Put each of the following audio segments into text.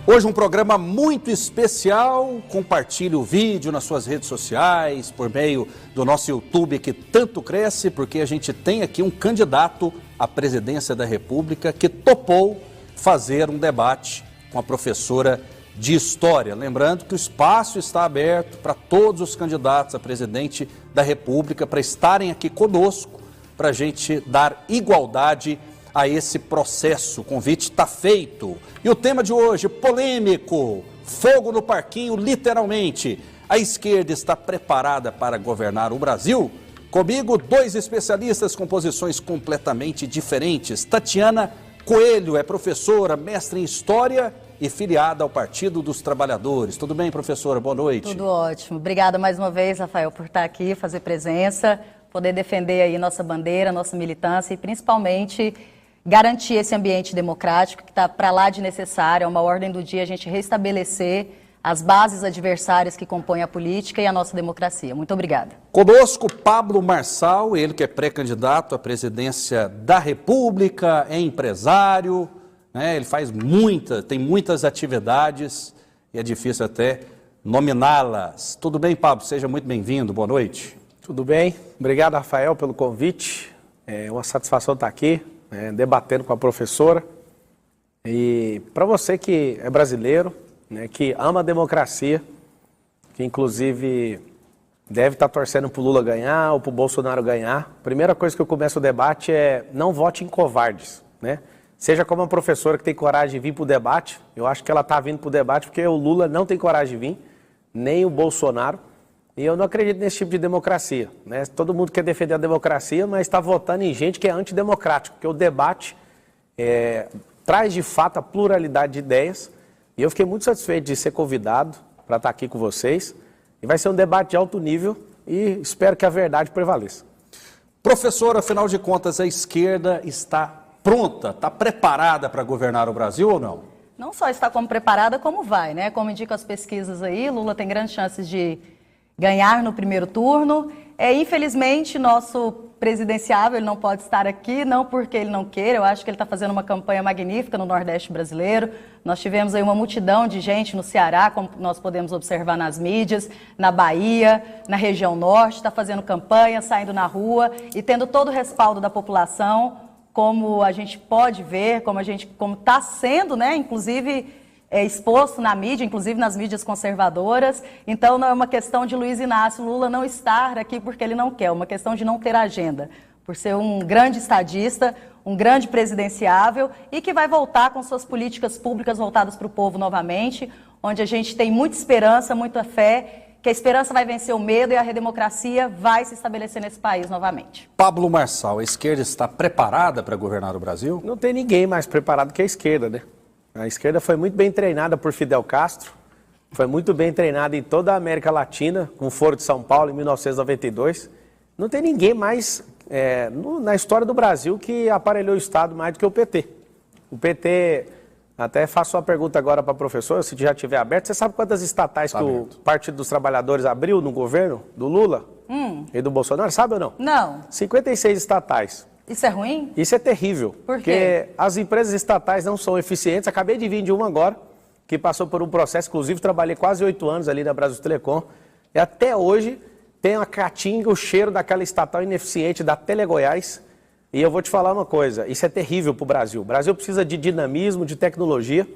Hoje um programa muito especial, compartilhe o vídeo nas suas redes sociais, por meio do nosso YouTube que tanto cresce, porque a gente tem aqui um candidato à presidência da República que topou fazer um debate com a professora de História. Lembrando que o espaço está aberto para todos os candidatos a presidente da República para estarem aqui conosco, para a gente dar igualdade a esse processo. O convite está feito. E o tema de hoje, polêmico, fogo no parquinho, literalmente. A esquerda está preparada para governar o Brasil? Comigo, dois especialistas com posições completamente diferentes. Tatiana Coelho é professora, mestre em História e filiada ao Partido dos Trabalhadores. Tudo bem, professora? Boa noite. Tudo ótimo. Obrigada mais uma vez, Rafael, por estar aqui, fazer presença, poder defender aí nossa bandeira, nossa militância e principalmente garantir esse ambiente democrático que está para lá de necessário. É uma ordem do dia a gente restabelecer as bases adversárias que compõem a política e a nossa democracia. Muito obrigada. Conosco, Pablo Marçal, ele que é pré-candidato à presidência da República, é empresário, né? Ele tem muitas atividades e é difícil até nominá-las. Tudo bem, Pablo? Seja muito bem-vindo. Boa noite. Tudo bem. Obrigado, Rafael, pelo convite. É uma satisfação estar aqui, debatendo com a professora. E para você que é brasileiro, que ama a democracia, que inclusive deve estar torcendo para o Lula ganhar ou para o Bolsonaro ganhar, a primeira coisa que eu começo o debate é não vote em covardes, Seja como uma professora que tem coragem de vir para o debate, eu acho que ela está vindo para o debate porque o Lula não tem coragem de vir, nem o Bolsonaro, e eu não acredito nesse tipo de democracia. Todo mundo quer defender a democracia, mas está votando em gente que é antidemocrático, porque o debate traz de fato a pluralidade de ideias, e eu fiquei muito satisfeito de ser convidado para estar aqui com vocês, e vai ser um debate de alto nível, e espero que a verdade prevaleça. Professora, afinal de contas, a esquerda está pronta, está preparada para governar o Brasil ou não? Não só está como preparada, como vai, Como indicam as pesquisas aí, Lula tem grandes chances de ganhar no primeiro turno. Infelizmente, nosso presidenciável, ele não pode estar aqui, não porque ele não queira, eu acho que ele está fazendo uma campanha magnífica no Nordeste brasileiro. Nós tivemos aí uma multidão de gente no Ceará, como nós podemos observar nas mídias, na Bahia, na região norte, está fazendo campanha, saindo na rua e tendo todo o respaldo da população, como a gente pode ver, como está sendo, inclusive exposto na mídia, inclusive nas mídias conservadoras. Então não é uma questão de Luiz Inácio Lula não estar aqui porque ele não quer, é uma questão de não ter agenda, por ser um grande estadista, um grande presidenciável e que vai voltar com suas políticas públicas voltadas para o povo novamente, onde a gente tem muita esperança, muita fé, que a esperança vai vencer o medo e a redemocracia vai se estabelecer nesse país novamente. Pablo Marçal, a esquerda está preparada para governar o Brasil? Não tem ninguém mais preparado que a esquerda, A esquerda foi muito bem treinada por Fidel Castro, foi muito bem treinada em toda a América Latina, com o Foro de São Paulo em 1992. Não tem ninguém mais na história do Brasil que aparelhou o Estado mais do que o PT. O PT... Até faço uma pergunta agora para a professora, se já estiver aberto. Você sabe quantas estatais que o Partido dos Trabalhadores abriu no governo do Lula e do Bolsonaro? Sabe ou não? Não. 56 estatais. Isso é ruim? Isso é terrível. Por quê? Porque as empresas estatais não são eficientes. Acabei de vir de uma agora, que passou por um processo. Inclusive, trabalhei quase 8 anos ali na Brasil Telecom. E até hoje tem a caatinga, o cheiro daquela estatal ineficiente da Telegoiás. E eu vou te falar uma coisa, isso é terrível para o Brasil. O Brasil precisa de dinamismo, de tecnologia.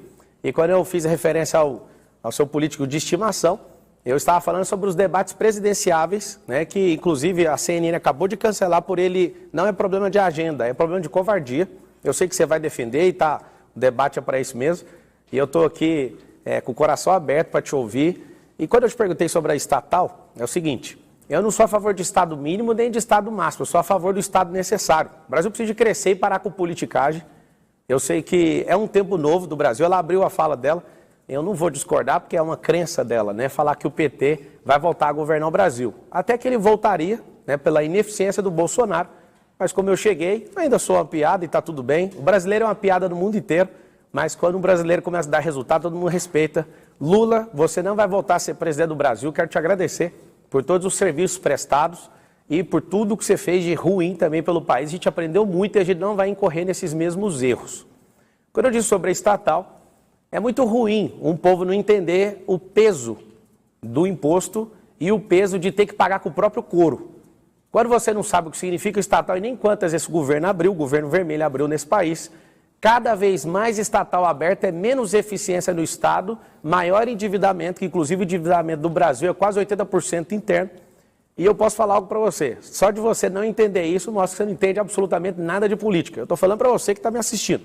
E quando eu fiz a referência ao seu político de estimação, eu estava falando sobre os debates presidenciáveis, que inclusive a CNN acabou de cancelar por ele, não é problema de agenda, é problema de covardia. Eu sei que você vai defender e o debate é para isso mesmo. E eu estou aqui com o coração aberto para te ouvir. E quando eu te perguntei sobre a estatal, é o seguinte... Eu não sou a favor de Estado mínimo nem de Estado máximo, eu sou a favor do Estado necessário. O Brasil precisa de crescer e parar com politicagem. Eu sei que é um tempo novo do Brasil, ela abriu a fala dela, eu não vou discordar porque é uma crença dela, falar que o PT vai voltar a governar o Brasil. Até que ele voltaria, pela ineficiência do Bolsonaro, mas como eu cheguei, ainda sou uma piada e está tudo bem. O brasileiro é uma piada no mundo inteiro, mas quando um brasileiro começa a dar resultado, todo mundo respeita. Lula, você não vai voltar a ser presidente do Brasil, quero te agradecer por todos os serviços prestados e por tudo que você fez de ruim também pelo país. A gente aprendeu muito e a gente não vai incorrer nesses mesmos erros. Quando eu disse sobre a estatal, É muito ruim um povo não entender o peso do imposto e o peso de ter que pagar com o próprio couro. Quando você não sabe o que significa o estatal e nem quantas esse governo abriu, o governo vermelho abriu nesse país, cada vez mais estatal aberto é menos eficiência no Estado, maior endividamento, que inclusive o endividamento do Brasil é quase 80% interno. E eu posso falar algo para você, só de você não entender isso mostra que você não entende absolutamente nada de política. Eu estou falando para você que está me assistindo.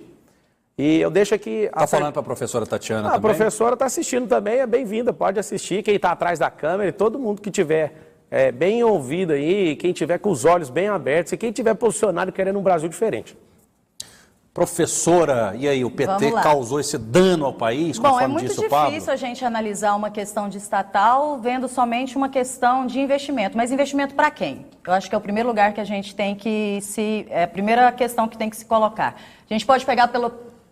E eu deixo aqui... Está falando para a professora Tatiana também? A professora está assistindo também, é bem-vinda, pode assistir. Quem está atrás da câmera e todo mundo que tiver bem ouvido aí, quem tiver com os olhos bem abertos e quem tiver posicionado querendo um Brasil diferente. Professora, e aí, o PT causou esse dano ao país, conforme disse o Pablo? Bom, é muito difícil a gente analisar uma questão de estatal vendo somente uma questão de investimento. Mas investimento para quem? Eu acho que é o primeiro lugar que a gente tem que é a primeira questão que tem que se colocar. A gente pode pegar,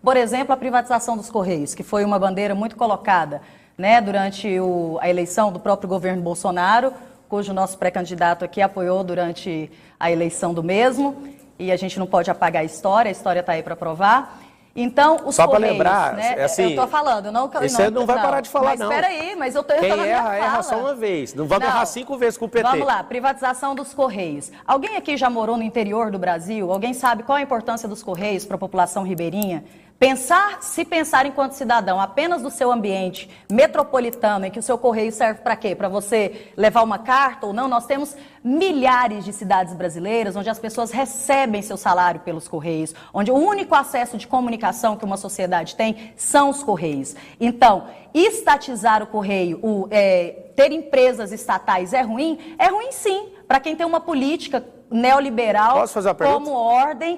por exemplo, a privatização dos Correios, que foi uma bandeira muito colocada, né, durante a eleição do próprio governo Bolsonaro, cujo nosso pré-candidato aqui apoiou durante a eleição do mesmo. E a gente não pode apagar a história está aí para provar. Então, os Só Correios, para lembrar, né? assim, eu estou falando, você não vai parar de falar, mas não. Mas espera aí, mas eu estou na minha fala. Quem erra só uma vez, não vamos errar 5 vezes com o PT. Vamos lá, privatização dos Correios. Alguém aqui já morou no interior do Brasil? Alguém sabe qual a importância dos Correios para a população ribeirinha? Se pensar enquanto cidadão apenas do seu ambiente metropolitano, em que o seu correio serve para quê? Para você levar uma carta ou não? Nós temos milhares de cidades brasileiras onde as pessoas recebem seu salário pelos correios, onde o único acesso de comunicação que uma sociedade tem são os correios. Então, estatizar o correio, ter empresas estatais é ruim? É ruim sim, para quem tem uma política neoliberal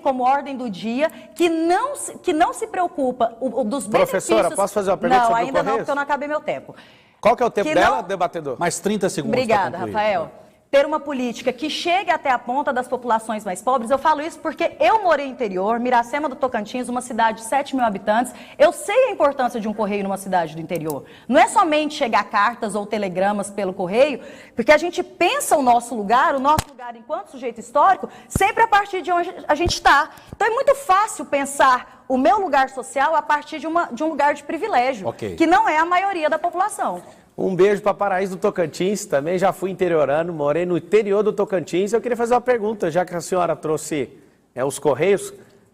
como ordem do dia, que não se preocupa dos benefícios... Professora, posso fazer uma pergunta sobre o Não, ainda não, Correios? porque eu não acabei meu tempo. Qual que é o tempo dela, debatedor? Mais 30 segundos. Obrigada, Rafael. Ter uma política que chegue até a ponta das populações mais pobres. Eu falo isso porque eu morei no interior, Miracema do Tocantins, uma cidade de 7 mil habitantes. Eu sei a importância de um correio numa cidade do interior. Não é somente chegar cartas ou telegramas pelo correio, porque a gente pensa o nosso lugar enquanto sujeito histórico, sempre a partir de onde a gente está. Então é muito fácil pensar o meu lugar social a partir de um lugar de privilégio, que não é a maioria da população. Um beijo para Paraíso do Tocantins, também já fui interiorano, morei no interior do Tocantins. Eu queria fazer uma pergunta, já que a senhora trouxe os Correios,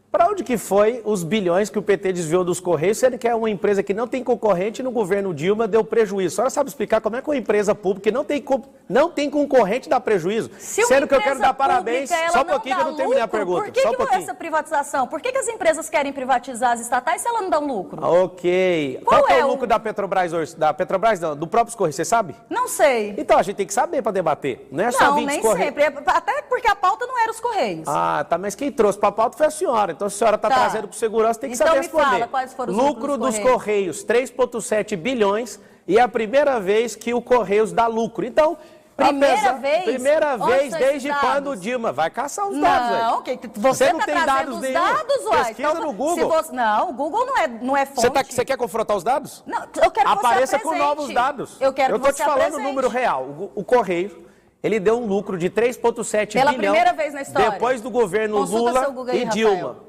para onde que foi os bilhões que o PT desviou dos Correios, sendo que é uma empresa que não tem concorrente no governo Dilma deu prejuízo? A senhora sabe explicar como é que uma empresa pública que não tem concorrente dá prejuízo? Sendo que eu quero dar parabéns, só um pouquinho que eu não terminei a pergunta. Por que essa privatização? Por que as empresas querem privatizar as estatais se elas não dão lucro? Ok. Qual é o lucro da Petrobras hoje? Da Petrobras não, do próprio Correio, você sabe? Não sei. Então a gente tem que saber para debater, não é só vir nem sempre, até porque a pauta não era os Correios. Ah, tá, mas quem trouxe para a pauta foi a senhora. Então, se a senhora está trazendo para o segurança, tem que saber responder. Então me fala, quais foram os lucro dos Correios, 3,7 bilhões, e é a primeira vez que o Correios dá lucro. Então, primeira vez desde quando o Dilma vai caçar os dados. Não, você não tá tem dados os dados, uai. Pesquisa no Google. Não, o Google não é fonte. Você quer confrontar os dados? Não, eu quero que Apareça você com novos dados. Eu estou te falando o número real. O Correio, ele deu um lucro de 3,7 bilhão. Pela primeira vez na história. Depois do governo Lula e Dilma.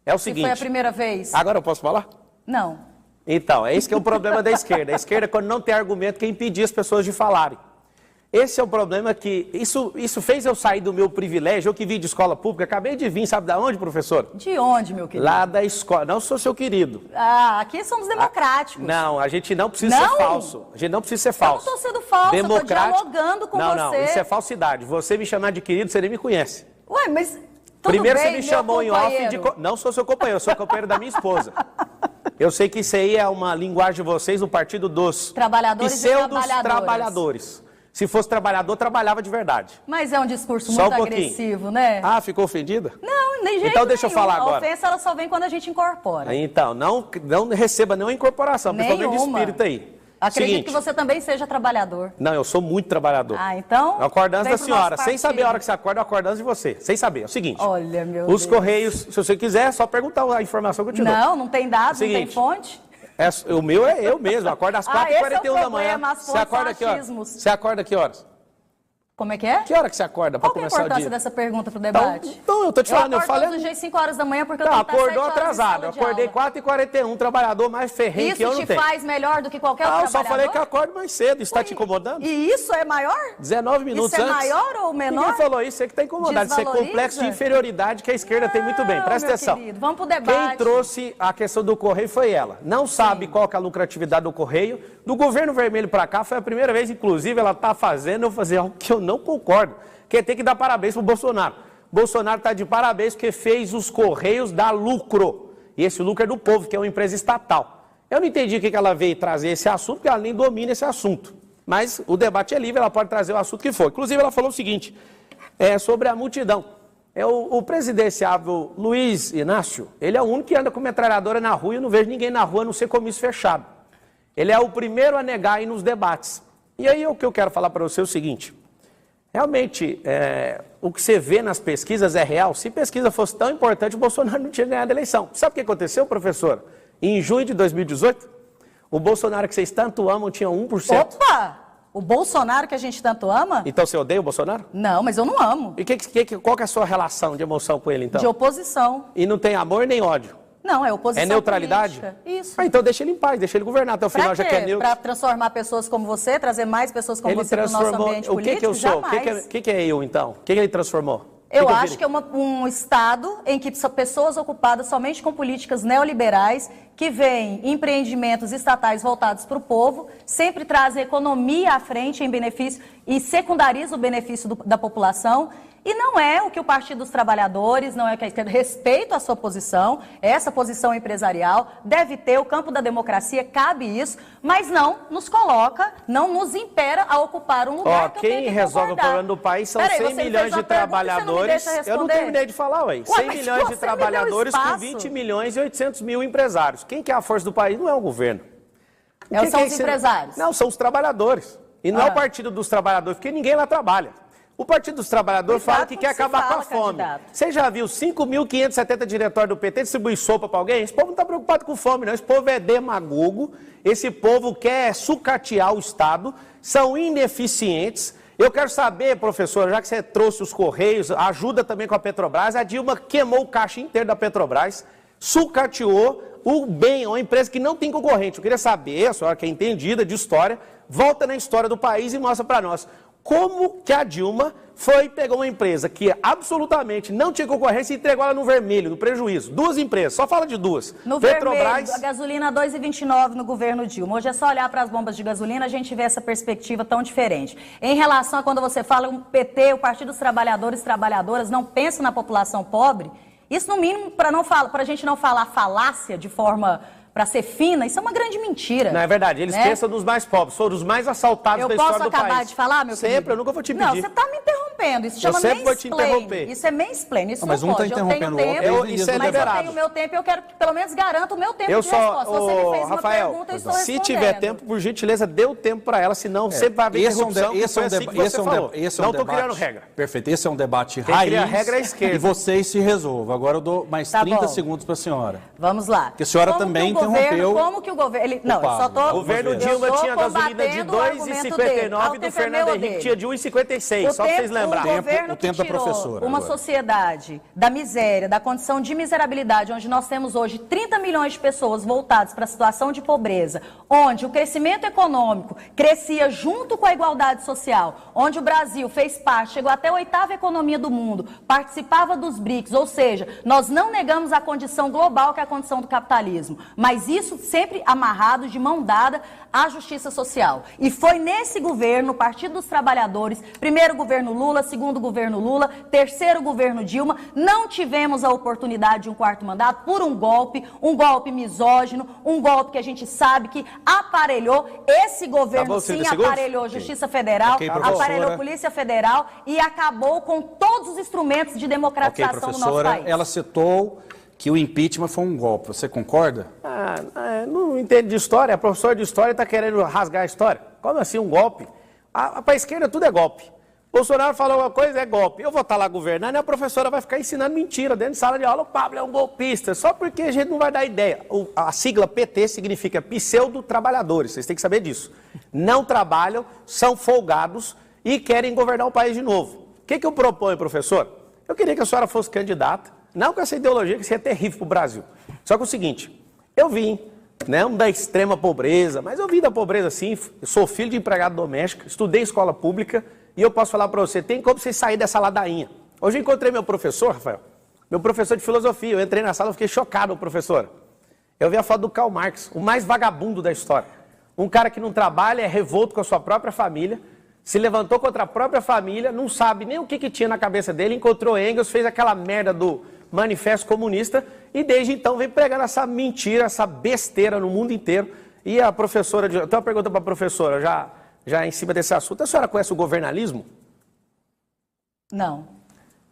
É o seguinte... Se foi a primeira vez. Agora eu posso falar? Não. Então, é esse que é o problema da esquerda. A esquerda, quando não tem argumento, quer impedir as pessoas de falarem. Esse é o problema que... Isso fez eu sair do meu privilégio. Eu que vim de escola pública, acabei de vir, sabe de onde, professor? De onde, meu querido? Lá da escola. Não sou seu querido. Ah, aqui somos democráticos. Não, a gente não precisa ser falso. A gente não precisa ser falso. Eu não estou sendo falso, eu estou dialogando com você. Não, isso é falsidade. Você me chamar de querido, você nem me conhece. Ué, mas... Primeiro você me chamou em off de... Não sou seu companheiro, eu sou companheiro da minha esposa. Eu sei que isso aí é uma linguagem de vocês, o partido dos trabalhadores. Se fosse trabalhador, trabalhava de verdade. Mas é um discurso muito agressivo, né? Ah, ficou ofendida? Não, nem jeito Então deixa eu falar agora. A ofensa ela só vem quando a gente incorpora. Então, não receba nenhuma incorporação, principalmente de espírito aí. Acredito que você também seja trabalhador. Não, eu sou muito trabalhador. Ah, então... Eu acordo antes da senhora. Sem saber a hora que você acorda, eu acordo antes de você. Sem saber. É o seguinte. Olha, meu Deus. Os Correios, se você quiser, é só perguntar a informação que eu te dou. Não tem dados, não tem fonte. O meu é eu mesmo. Eu acordo às 4h41 da manhã. Você acorda que horas? Você acorda que horas? Como é que é? Que hora que você acorda para começar o dia? Qual é a importância dessa pergunta pro debate? Então eu tô te falando, eu falei... todos os dias 5 horas da manhã porque eu Tá, tenho que estar acordou 7 horas em atrasado. sala Eu de acordei aula. 4h41, trabalhador mais ferrenho que eu não Isso tenho. te faz melhor do que qualquer outro Eu só trabalhador? falei que eu acordo mais cedo. Isso está te incomodando? E isso é maior? 19 minutos Isso é antes. maior ou menor? Ninguém falou isso, você que está incomodado. Isso é complexo de inferioridade que a esquerda tem muito bem. Presta meu atenção. querido, vamos pro debate. Quem trouxe a questão do Correio foi ela. Não sabe qual que é a lucratividade do Correio. Do governo vermelho para cá, foi a primeira vez, inclusive, ela está fazendo eu fazer algo que eu não concordo. Que tem que dar parabéns para o Bolsonaro. Bolsonaro está de parabéns porque fez os Correios dar lucro. E esse lucro é do povo, que é uma empresa estatal. Eu não entendi o que ela veio trazer esse assunto, porque ela nem domina esse assunto. Mas o debate é livre, ela pode trazer o assunto que for. Inclusive, ela falou o seguinte, sobre a multidão. O presidenciável Luiz Inácio, ele é o único que anda com metralhadora na rua e eu não vejo ninguém na rua a não ser comício fechado. Ele é o primeiro a negar aí nos debates. E aí o que eu quero falar para você é o seguinte... Realmente, o que você vê nas pesquisas é real. Se pesquisa fosse tão importante, o Bolsonaro não tinha ganhado a eleição. Sabe o que aconteceu, professor? Em junho de 2018, o Bolsonaro que vocês tanto amam tinha 1%. Opa! O Bolsonaro que a gente tanto ama? Então você odeia o Bolsonaro? Não, mas eu não amo. E qual que é a sua relação de emoção com ele, então? De oposição. E não tem amor nem ódio? Não, é oposição. É neutralidade? Política. Isso. Então deixa ele em paz, deixa ele governar até o final, já que é neutro. Para transformar pessoas como você, trazer mais pessoas como você no nosso ambiente político? O que eu sou? Jamais. O que é eu, então? O que ele transformou? Eu acho que é um Estado em que são pessoas ocupadas somente com políticas neoliberais, que veem empreendimentos estatais voltados para o povo, sempre trazem economia à frente em benefício e secundariza o benefício da população. E não é o que o Partido dos Trabalhadores, não é o que a esquerda, respeito a sua posição, essa posição empresarial, deve ter, o campo da democracia cabe isso, mas não nos coloca, não nos impera a ocupar um lugar que eu tenho que quem resolve o problema do país são 100 milhões de trabalhadores. Eu não terminei de falar, ué. 100 milhões de trabalhadores com 20 milhões e 800 mil empresários. Quem que é a força do país? Não é o governo. São os empresários. Não, são os trabalhadores. E não é o Partido dos Trabalhadores, porque ninguém lá trabalha. O Partido dos Trabalhadores fala que quer acabar com a fome. Você já viu 5.570 diretórios do PT distribuir sopa para alguém? Esse povo não está preocupado com fome, não. Esse povo é demagogo, esse povo quer sucatear o Estado, são ineficientes. Eu quero saber, professor, já que você trouxe os Correios, ajuda também com a Petrobras, a Dilma queimou o caixa inteiro da Petrobras, sucateou o bem, uma empresa que não tem concorrente. Eu queria saber, a senhora que é entendida de história, volta na história do país e mostra para nós. Como que a Dilma pegou uma empresa que absolutamente não tinha concorrência e entregou ela no vermelho, no prejuízo. Duas empresas, só fala de duas. No Petrobras, vermelho, a gasolina 2,29 no governo Dilma. Hoje é só olhar para as bombas de gasolina, a gente vê essa perspectiva tão diferente. Em relação a quando você fala o PT, o Partido dos Trabalhadores e Trabalhadoras, não pensa na população pobre, isso no mínimo, para a gente não falar falácia de forma... para ser fina, isso é uma grande mentira. Não, é verdade, eles pensam nos mais pobres, foram os mais assaltados da história do país. Eu posso acabar de falar, meu querido? Sempre, eu nunca vou te pedir. Não, você está me interrompendo, isso chama sempre vou te interromper. Isso é mansplaining, isso mas não um pode. está interrompendo o outro, isso é mas liberado. eu tenho o meu tempo e eu quero que pelo menos garanta o meu tempo de resposta. Você me fez uma pergunta e estou respondendo. Se tiver tempo, por gentileza, dê o tempo para ela, senão sempre vai haver interrupção, esse é um debate. Não estou criando regra. Perfeito, esse é um debate Quem raiz. cria a regra é a esquerda. E vocês se resolvam. Agora eu dou mais 30 segundos para a senhora. Vamos lá. Porque a senhora também interrompeu. Como que o governo... Não, eu só tô... O governo Dilma tinha gasolina de 2,59 e do Fernando Henrique tinha de 1,56, só para vocês lembrarem. O tempo da professora. Uma sociedade da miséria, da condição de miserabilidade, onde nós temos hoje 30 milhões de pessoas voltadas para a situação de pobreza, onde o crescimento econômico crescia junto com a igualdade social, onde o Brasil fez parte, chegou até a 8ª economia do mundo, participava dos BRICS, ou seja, nós não negamos a condição global que é a condição do capitalismo, mas isso sempre amarrado de mão dada à justiça social. E foi nesse governo, o Partido dos Trabalhadores, primeiro governo Lula, segundo governo Lula, terceiro governo Dilma, não tivemos a oportunidade de um 4º mandato por um golpe misógino, um golpe que a gente sabe que aparelhou, esse governo sim aparelhou Justiça Federal, aparelhou Polícia Federal e acabou com todos os instrumentos de democratização do nosso país. Ela citou que o impeachment foi um golpe. Você concorda? Não entendo de história. A professora de história está querendo rasgar a história. Como assim um golpe? Para a esquerda tudo é golpe. Bolsonaro falou uma coisa, é golpe. Eu vou estar lá governando e a professora vai ficar ensinando mentira dentro de sala de aula. O Pablo é um golpista. Só porque a gente não vai dar ideia. A sigla PT significa pseudo-trabalhadores. Vocês têm que saber disso. Não trabalham, são folgados e querem governar o país de novo. O que eu proponho, professor? Eu queria que a senhora fosse candidata, não com essa ideologia que seria terrível para o Brasil. Só que é o seguinte, eu vim, não da extrema pobreza, mas eu vim da pobreza sim, eu sou filho de empregado doméstico, estudei em escola pública e eu posso falar para você, tem como você sair dessa ladainha. Hoje eu encontrei meu professor, Rafael, meu professor de filosofia, eu entrei na sala e fiquei chocado, professor. Eu vi a foto do Karl Marx, o mais vagabundo da história. Um cara que não trabalha, é revolto com a sua própria família, se levantou contra a própria família, não sabe nem o que tinha na cabeça dele, encontrou Engels, fez aquela merda do Manifesto Comunista e desde então vem pregando essa mentira, essa besteira no mundo inteiro. E a professora, eu tenho uma pergunta para a professora, já em cima desse assunto, a senhora conhece o governalismo? Não.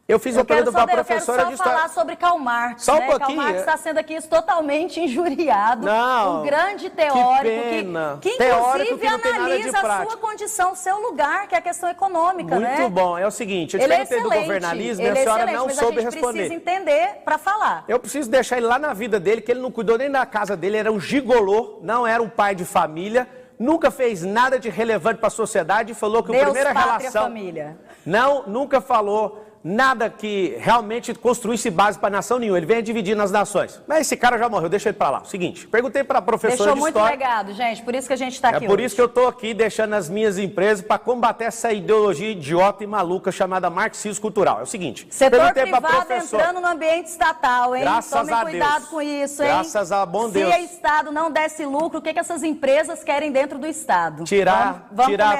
Eu fiz uma pergunta para a professora de história. Eu quero só falar sobre Karl Marx. Só um pouquinho. Karl Marx está sendo aqui totalmente injuriado. Não, um grande teórico que inclusive analisa a sua condição, o seu lugar, que é a questão econômica, né? Muito bom. É o seguinte, eu te perguntei do governalismo e a senhora não soube responder. Mas a gente precisa entender para falar. Eu preciso deixar ele lá na vida dele, que ele não cuidou nem da casa dele, era um gigolô, não era um pai de família, nunca fez nada de relevante para a sociedade e falou que a primeira relação... família. Não, nunca falou nada que realmente construísse base para nação nenhuma. Ele vem dividindo as nações. Mas esse cara já morreu, deixa ele para lá. O seguinte, perguntei para a professora de história... Deixou muito legado, gente, por isso que a gente está aqui hoje. É por isso que eu estou aqui deixando as minhas empresas para combater essa ideologia idiota e maluca chamada marxismo cultural. É o seguinte... Setor privado entrando no ambiente estatal, hein? Graças a Deus. Tomem cuidado com isso, hein? Graças a bom Deus. Se o Estado não desse lucro, o que essas empresas querem dentro do Estado? Tirar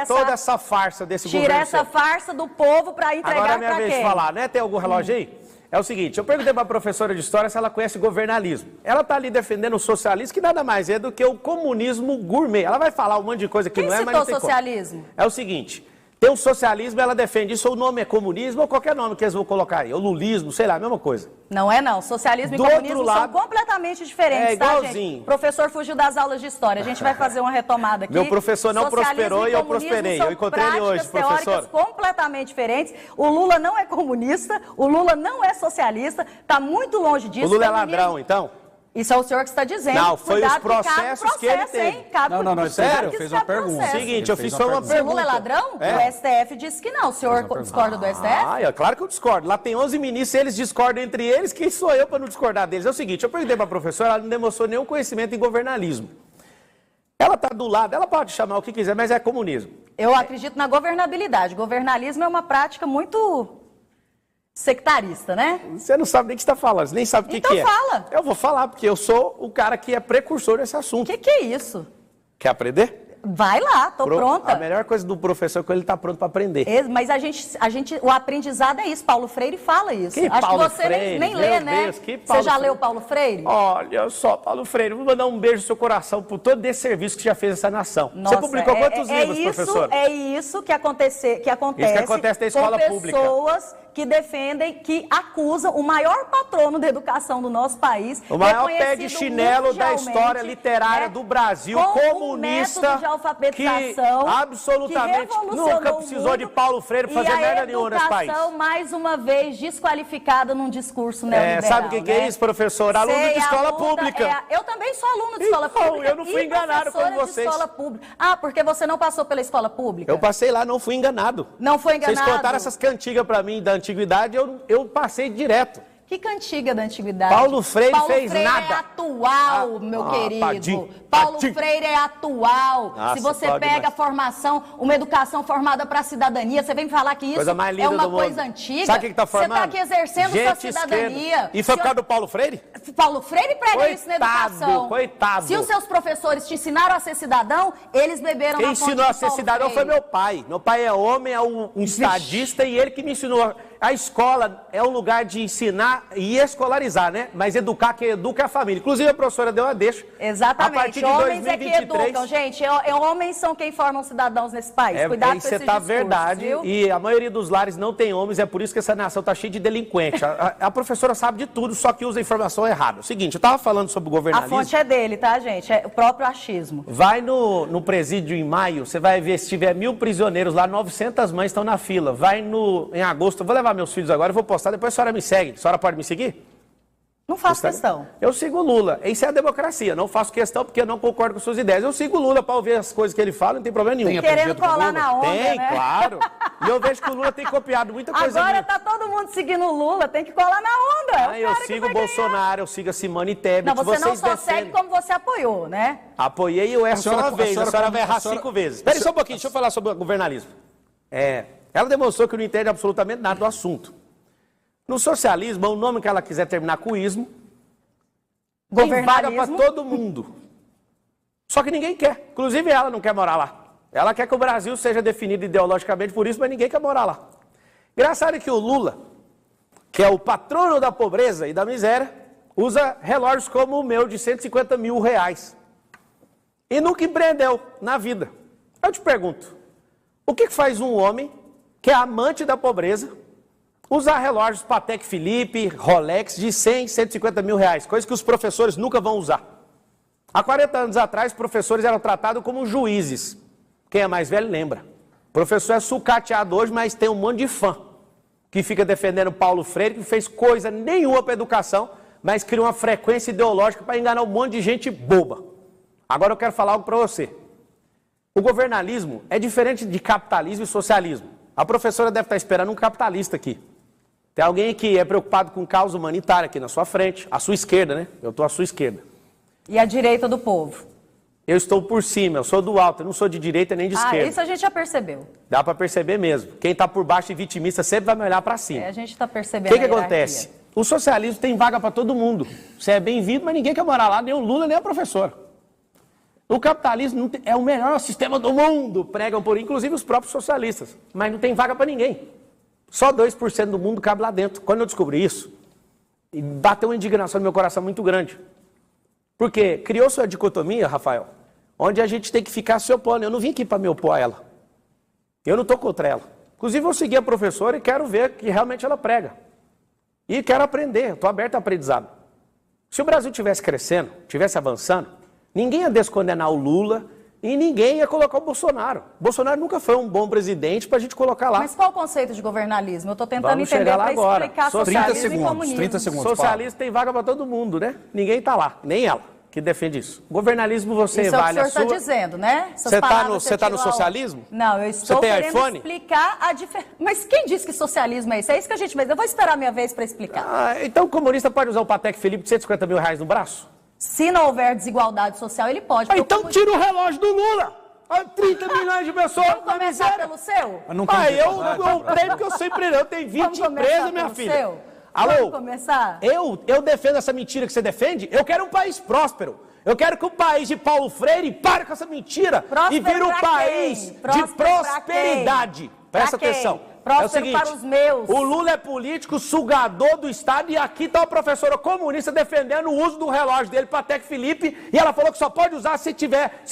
toda essa farsa desse governo. Tirar essa farsa do povo para entregar para quem? Agora é minha vez de falar, né? Tem algum relógio aí? É o seguinte, eu perguntei para a professora de história se ela conhece governalismo. Ela está ali defendendo o socialismo, que nada mais é do que o comunismo gourmet. Ela vai falar um monte de coisa que não é, mas não tem socialismo? É o seguinte, tem o socialismo, ela defende isso, ou o nome é comunismo, ou qualquer nome que eles vão colocar aí, ou lulismo, sei lá, a mesma coisa. Não é não, socialismo e comunismo são completamente diferentes, é igualzinho. Tá, gente? O professor fugiu das aulas de história, a gente vai fazer uma retomada aqui. Meu professor não prosperou e eu prosperei, eu encontrei ele hoje, professor. Completamente diferentes, o Lula não é comunista, o Lula não é socialista, está muito longe disso. O Lula é ladrão, então? Isso é o senhor que está dizendo. Não, foi os processos que ele teve. Não, sério, fez uma pergunta. Seguinte, eu fiz só uma pergunta. Se o Lula é ladrão, o STF disse que não. O senhor discorda do STF? É claro que eu discordo. Lá tem 11 ministros, eles discordam entre eles, quem sou eu para não discordar deles? É o seguinte, eu perguntei para a professora, ela não demonstrou nenhum conhecimento em governalismo. Ela está do lado, ela pode chamar o que quiser, mas é comunismo. Eu acredito na governabilidade. Governalismo é uma prática muito... sectarista, né? Você não sabe nem o que está falando, você nem sabe o que é. Então fala. Eu vou falar, porque eu sou o cara que é precursor desse assunto. O que é isso? Quer aprender? Vai lá, tô pronta. A melhor coisa do professor é que ele está pronto para aprender. Mas o aprendizado é isso, Paulo Freire fala isso. Acho que você nem lê, né? Você já leu Paulo Freire? Olha só, Paulo Freire, vou mandar um beijo no seu coração por todo esse serviço que já fez essa nação. Nossa, você publicou quantos livros, professor? É isso que acontece na escola pública. Pessoas que defendem, que acusam o maior patrono da educação do nosso país. O maior pé de chinelo da história literária do Brasil, comunista, de alfabetização, que absolutamente nunca precisou de Paulo Freire para fazer merda nenhuma nesse país. E a educação, mais uma vez, desqualificada num discurso neoliberal. Sabe o que é isso, professor? Aluno de escola pública. Eu também sou aluno de escola pública. Eu não fui enganado como vocês. De escola pública. Porque você não passou pela escola pública? Eu passei lá, não fui enganado. Não foi enganado? Vocês contaram essas cantigas para mim da antiguidade, eu passei direto. Que cantiga da antiguidade? Paulo Freire fez nada. Paulo Freire é atual, meu querido. Paulo Freire é atual. Nossa, se você pega a formação, uma educação formada para a cidadania, você vem me falar que isso é uma coisa antiga. Sabe o que está formando? Você está aqui exercendo sua cidadania. E foi por causa do Paulo Freire? Paulo Freire prega isso na educação. Coitado. Se os seus professores te ensinaram a ser cidadão, eles beberam na fonte de Paulo Freire. Quem ensinou a ser cidadão foi meu pai. Meu pai é homem, é um estadista e ele que me ensinou. A escola é um lugar de ensinar e escolarizar, né? Mas educar, quem educa é a família. Inclusive, a professora deu a deixa. Exatamente. A partir de homens 2023... é que educam, gente. Homens são quem formam cidadãos nesse país. Cuidado com esse discurso, verdade. Viu? E a maioria dos lares não tem homens, é por isso que essa nação está cheia de delinquente. A professora sabe de tudo, só que usa a informação errada. O seguinte, eu estava falando sobre o governalismo... A fonte é dele, tá, gente? É o próprio achismo. Vai no presídio em maio, você vai ver, se tiver 1000 prisioneiros lá, 900 mães estão na fila. Vai em agosto, eu vou levar meus filhos agora, eu vou postar, depois a senhora me segue. A senhora pode me seguir? Não faço questão. Eu sigo o Lula. Isso é a democracia. Não faço questão porque eu não concordo com suas ideias. Eu sigo o Lula para ouvir as coisas que ele fala, não tem problema nenhum. Querendo colar na onda, Tem, né? claro. E eu vejo que o Lula tem copiado muita coisa Agora minha. tá todo mundo seguindo o Lula, tem que colar na onda. Eu sigo o Bolsonaro, eu sigo a Simone Tebet. Não, você não só defendem. segue como você apoiou, né? Apoiei e eu erro só uma vez. A senhora vai errar 5 vezes. Espera aí só um pouquinho, deixa eu falar sobre o governalismo. Ela demonstrou que não entende absolutamente nada do assunto. No socialismo, o nome que ela quiser terminar com ismo, tem vaga para todo mundo. Só que ninguém quer. Inclusive ela não quer morar lá. Ela quer que o Brasil seja definido ideologicamente por isso, mas ninguém quer morar lá. Engraçado é que o Lula, que é o patrono da pobreza e da miséria, usa relógios como o meu de 150 mil reais. E nunca empreendeu na vida. Eu te pergunto, o que faz um homem que é amante da pobreza usar relógios Patek Philippe, Rolex de 100, 150 mil reais, coisa que os professores nunca vão usar. Há 40 anos atrás, professores eram tratados como juízes. Quem é mais velho lembra. O professor é sucateado hoje, mas tem um monte de fã que fica defendendo Paulo Freire, que não fez coisa nenhuma para a educação, mas cria uma frequência ideológica para enganar um monte de gente boba. Agora eu quero falar algo para você. O governalismo é diferente de capitalismo e socialismo. A professora deve estar esperando um capitalista aqui. Tem alguém que é preocupado com causa humanitária aqui na sua frente, à sua esquerda, né? Eu estou à sua esquerda. E à direita do povo? Eu estou por cima, eu sou do alto, eu não sou de direita nem de esquerda. Isso a gente já percebeu. Dá para perceber mesmo. Quem está por baixo e vitimista sempre vai me olhar para cima. A gente está percebendo. O que acontece? O socialismo tem vaga para todo mundo. Você é bem-vindo, mas ninguém quer morar lá, nem o Lula, nem a professora. O capitalismo é o melhor sistema do mundo, pregam por inclusive os próprios socialistas. Mas não tem vaga para ninguém. Só 2% do mundo cabe lá dentro. Quando eu descobri isso, bateu uma indignação no meu coração muito grande. Porque criou-se uma dicotomia, Rafael, onde a gente tem que ficar se opondo. Eu não vim aqui para me opor a ela. Eu não estou contra ela. Inclusive, eu segui a professora e quero ver que realmente ela prega. E quero aprender, estou aberto a aprendizado. Se o Brasil estivesse crescendo, estivesse avançando, ninguém ia descondenar o Lula e ninguém ia colocar o Bolsonaro. O Bolsonaro nunca foi um bom presidente para a gente colocar lá. Mas qual o conceito de governalismo? Eu estou tentando entender para explicar socialismo e comunismo. 30 segundos. Socialista tem vaga para todo mundo, né? Ninguém está lá, nem ela que defende isso. Governalismo você isso vale a sua... Isso é o que o senhor está dizendo, né? Você está no socialismo? Não, eu estou querendo explicar a diferença. Mas quem disse que socialismo é isso? É isso que a gente vai dizer. Eu vou esperar a minha vez para explicar. Então o comunista pode usar o Patek Philippe de 150 mil reais no braço? Se não houver desigualdade social, ele pode. Então tira o relógio do Lula! 30 milhões de pessoas. Vamos começar pelo seu? Eu prêmio que eu sou empreendedor. Eu tenho 20 empresas, minha filha. Seu? Alô? Vamos começar? Eu defendo essa mentira que você defende. Eu quero um país próspero. Eu quero que o país de Paulo Freire pare com essa mentira e vire um país de prosperidade. Presta atenção. Próspero é o seguinte, para os meus. O Lula é político, sugador do Estado, e aqui está uma professora comunista defendendo o uso do relógio dele, Patek Philippe, e ela falou que só pode usar se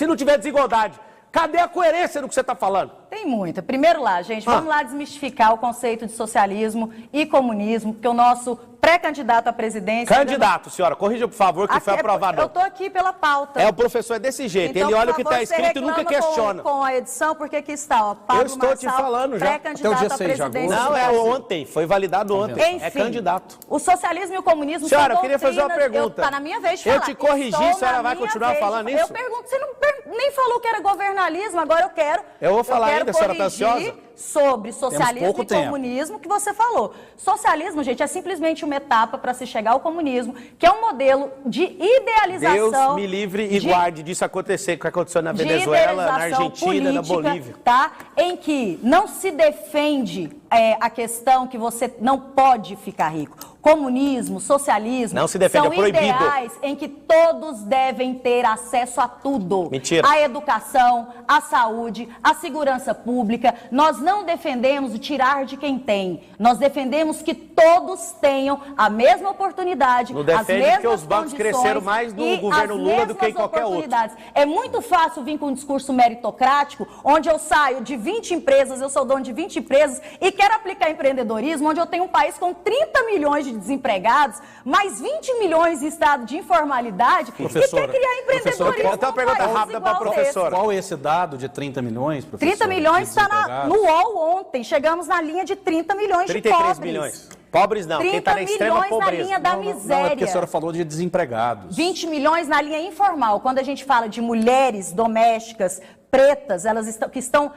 não tiver desigualdade. Cadê a coerência no que você está falando? Tem muita. Primeiro lá, gente, vamos lá desmistificar o conceito de socialismo e comunismo, porque o nosso pré-candidato à presidência... Candidato, senhora, corrija por favor, que foi aprovado. Eu estou aqui pela pauta. O professor é desse jeito, então, ele olha o que está escrito e nunca questiona. Com a edição, porque aqui está, ó, Pablo Eu estou te falando já. Pré-candidato à presidência. Não, é ontem, foi validado ontem. Enfim, é candidato. O socialismo e o comunismo senhora, são eu queria fazer uma pergunta. Está na minha vez de falar. Eu te corrigi, a senhora vai continuar falando isso? Eu pergunto, você nem falou que era governalismo, agora eu quero... Eu vou falar ainda, a senhora está ansiosa? Sobre socialismo e comunismo que você falou. Socialismo, gente, é simplesmente uma etapa para se chegar ao comunismo, que é um modelo de idealização... Deus me livre e guarde disso acontecer, o que aconteceu na Venezuela, na Argentina, na Bolívia. Tá? Em que não se defende a questão que você não pode ficar rico. Comunismo, socialismo, não se defende, são é proibido. Ideais em que todos devem ter acesso a tudo. Mentira. A educação, a saúde, a segurança pública. Nós não defendemos o tirar de quem tem. Nós defendemos que todos tenham a mesma oportunidade, não defende as mesmas porque os bancos cresceram mais no governo Lula do que em qualquer outro. É muito fácil vir com um discurso meritocrático, onde eu saio de 20 empresas, eu sou dono de 20 empresas e quero aplicar empreendedorismo, onde eu tenho um país com 30 milhões de desempregados, mais 20 milhões em estado de informalidade, professora, e quer criar empreendedorismo. Eu quero uma pergunta rápida para a professora. Qual é esse dado de 30 milhões, professora? 30 milhões está no UOL ontem. Chegamos na linha de 30 milhões de pobres. 33 milhões. Pobres não, quem está na extrema 30 milhões pobreza. na linha da miséria. Não, é porque a senhora falou de desempregados. 20 milhões na linha informal. Quando a gente fala de mulheres domésticas pretas,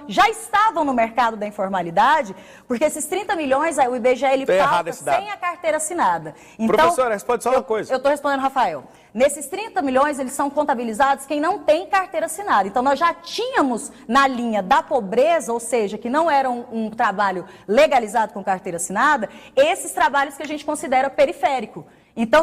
já estavam no mercado da informalidade, porque esses 30 milhões, o IBGE, ele falta sem a carteira assinada. Então, professora, responde só uma coisa. Eu estou respondendo, Rafael. Nesses 30 milhões, eles são contabilizados quem não tem carteira assinada. Então, nós já tínhamos na linha da pobreza, ou seja, que não era um trabalho legalizado com carteira assinada, esses trabalhos que a gente considera periférico. Então,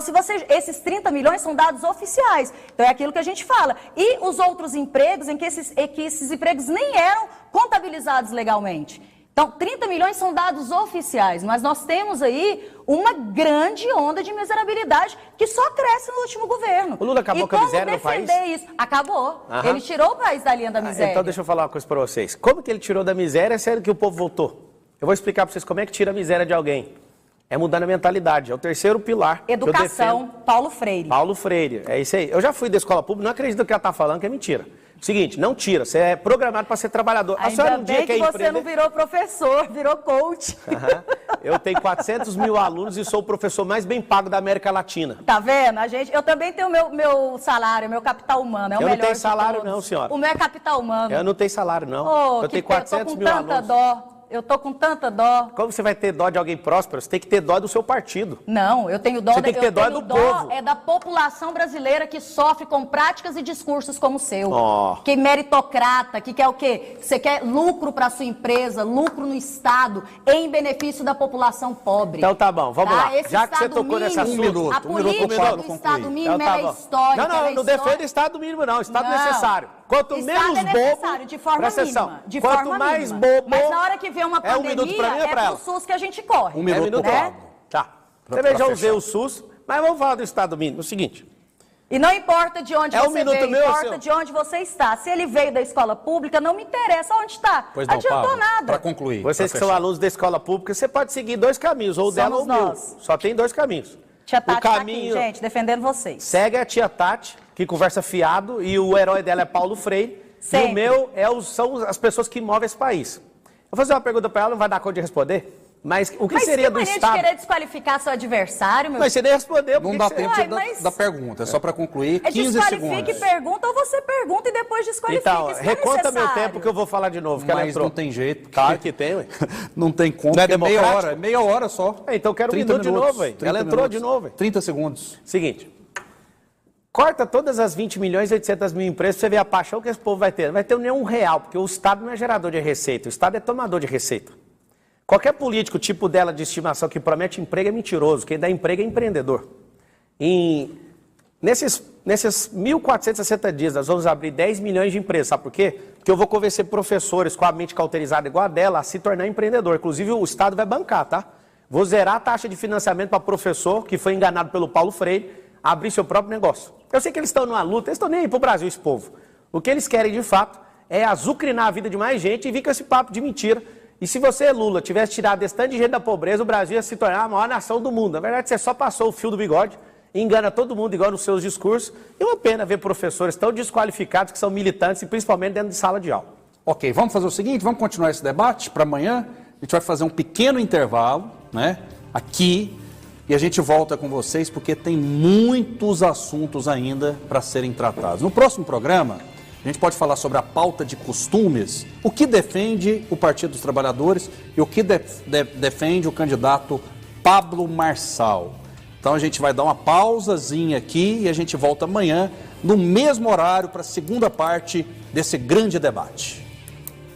esses 30 milhões são dados oficiais. Então, é aquilo que a gente fala. E os outros empregos em que esses empregos nem eram contabilizados legalmente. Então, 30 milhões são dados oficiais, mas nós temos aí uma grande onda de miserabilidade que só cresce no último governo. O Lula acabou com a miséria no país? Isso? Acabou. Ele tirou o país da linha da miséria. Então, deixa eu falar uma coisa para vocês. Como que ele tirou da miséria, sendo que o povo votou? Eu vou explicar para vocês como é que tira a miséria de alguém. É mudando a mentalidade, é o terceiro pilar. Educação, Paulo Freire. Paulo Freire, é isso aí. Eu já fui da escola pública, não acredito no que ela está falando, que é mentira. Seguinte, não tira, você é programado para ser trabalhador. A senhora um dia quer empreender... você não virou professor, virou coach. Eu tenho 400 mil alunos e sou o professor mais bem pago da América Latina. Tá vendo? Eu também tenho meu salário, meu capital humano, é o melhor. Eu não tenho salário não, senhora. O meu é capital humano. Eu não tenho salário não. Eu tenho 400 mil alunos. Eu tô com tanta dó. Como você vai ter dó de alguém próspero? Você tem que ter dó do seu partido. Não, eu tenho dó... Você tem que ter dó do povo. É da população brasileira que sofre com práticas e discursos como o seu. Oh. Que é meritocrata, que quer o quê? Você quer lucro para sua empresa, lucro no Estado, em benefício da população pobre. Então tá bom, vamos lá. Esse já que você Estado tocou mínimo, nesse assunto... A política do Estado mínimo então, tá é histórica. Não defendo Estado mínimo não, Estado necessário. Quanto Estado menos bobo... de forma mínima. De quanto forma mais mínima. bobo... Mas na hora que vem uma pandemia, um minuto pra mim ou pra ela? Pro SUS que a gente corre. Um minuto né? Tá. Você já usei o SUS, mas vamos falar do Estado mínimo. É o seguinte... E não importa de onde você veio, importa seu. de onde você está. Se ele veio da escola pública, não me interessa onde está. Pois não, adiantou Paulo, nada. Para concluir. Vocês que são alunos da escola pública, você pode seguir dois caminhos, ou dela ou meu. Só tem dois caminhos. Tia Tati tá aqui, gente, defendendo vocês. Segue a tia Tati, que conversa fiado, e o herói dela é Paulo Freire. Sempre. E o meu são as pessoas que movem esse país. Vou fazer uma pergunta para ela, não vai dar conta de responder. Mas o que seria do Estado? Mas que querer desqualificar seu adversário, meu Mas você nem respondeu. Não dá tempo da pergunta, é só para concluir, 15 segundos. Desqualifique, pergunta, ou você pergunta e depois desqualifica. Então, reconta meu tempo que eu vou falar de novo, que ela entrou. Não tem jeito. Claro que tem, ué. Não tem como, não é meia hora só. Então eu quero um minuto de novo, ué. Ela entrou de novo, ué. 30 segundos. Seguinte. Corta todas as 20 milhões e 800 mil empresas pra você ver a paixão que esse povo vai ter. Não vai ter nenhum real, porque o Estado não é gerador de receita, o Estado é tomador de receita. Qualquer político tipo dela de estimação que promete emprego é mentiroso, quem dá emprego é empreendedor. Nesses 1.460 dias, nós vamos abrir 10 milhões de empresas, sabe por quê? Porque eu vou convencer professores com a mente cauterizada igual a dela a se tornar empreendedor. Inclusive o Estado vai bancar, tá? Vou zerar a taxa de financiamento para professor que foi enganado pelo Paulo Freire, abrir seu próprio negócio. Eu sei que eles estão numa luta, eles estão nem aí pro Brasil, esse povo. O que eles querem de fato é azucrinar a vida de mais gente e vir com esse papo de mentira. E se você, Lula, tivesse tirado esse tanto de gente da pobreza, o Brasil ia se tornar a maior nação do mundo. Na verdade, você só passou o fio do bigode, engana todo mundo igual nos seus discursos. E uma pena ver professores tão desqualificados que são militantes e principalmente dentro de sala de aula. Ok, vamos fazer o seguinte, vamos continuar esse debate para amanhã. A gente vai fazer um pequeno intervalo, né, aqui, e a gente volta com vocês porque tem muitos assuntos ainda para serem tratados. No próximo programa, a gente pode falar sobre a pauta de costumes, o que defende o Partido dos Trabalhadores e o que defende o candidato Pablo Marçal. Então a gente vai dar uma pausazinha aqui e a gente volta amanhã no mesmo horário para a segunda parte desse grande debate.